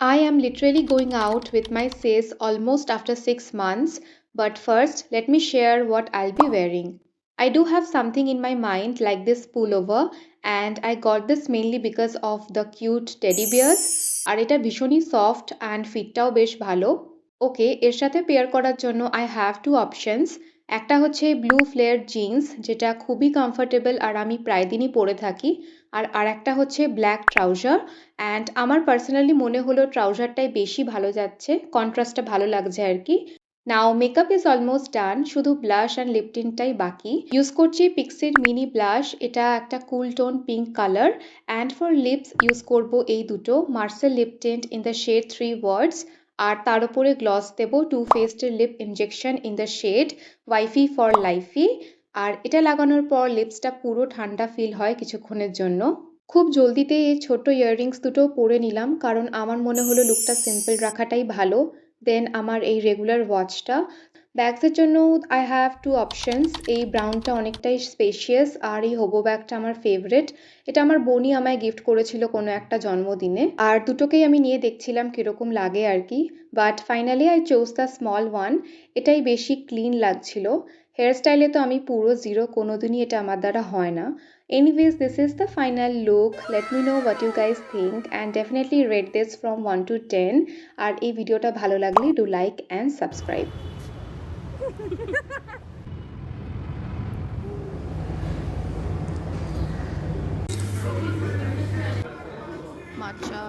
I am literally going out with my sis almost after 6 months, but first, let me share what I'll be wearing. I do have something in my mind like this pullover, and I got this mainly because of the cute teddy bears. আর এটা ভীষণই soft and ফিটটাও বেশ ভালো। ওকে, এর সাথে pair করার জন্য I have to options. একটা হচ্ছে ব্লু ফ্লেয়ার জিন্স, যেটা খুবই কমফোর্টেবল আর আমি প্রায় দিনই পরে থাকি। আর আরেকটা হচ্ছে ব্ল্যাক ট্রাউজার, অ্যান্ড আমার পার্সোনালি মনে হলো ট্রাউজারটাই বেশি ভালো যাচ্ছে, কন্ট্রাস্টটা ভালো লাগছে আর কি। নাও মেকআপ ইজ অলমোস্ট ডান, শুধু ব্লাশ অ্যান্ড লিপ টিন্টটাই বাকি। ইউজ করছি পিক্সির মিনি ব্লাশ, এটা একটা cool tone pink colour. And for lips use করব এই দুটো Marcel lip tint in the shade 3 words, আর তার উপরে গ্লস দেব টু ফেস্টের lip injection in the shade wifey for lifey. আর এটা লাগানোর পর লিপসটা পুরো ঠান্ডা ফিল হয় কিছুক্ষণের জন্য। খুব জলদিতেই এই ছোট্ট ইয়াররিংস দুটো পরে নিলাম, কারণ আমার মনে হলো লুকটা সিম্পল রাখাটাই ভালো। দেন আমার এই রেগুলার ওয়াচটা। ব্যাগসের জন্য আই হ্যাভ টু অপশনস। এই ব্রাউনটা অনেকটাই স্পেশিয়াস, আর এই হোবো ব্যাগটা আমার ফেভারিট। এটা আমার বোনই আমায় গিফট করেছিল কোনো একটা জন্মদিনে, আর দুটোকেই আমি নিয়ে দেখছিলাম কিরকম লাগে আর কি। But finally I chose the small one. এটাই বেশি ক্লিন লাগছিল। হেয়ার স্টাইলে তো আমি পুরো জিরো, কোনোদিনই এটা আমার দ্বারা হয় না। Anyways, this is the final look. Let me know what you guys think and definitely rate this from 1 to 10. আর এই ভিডিওটা ভালো লাগলে do like and subscribe. matcha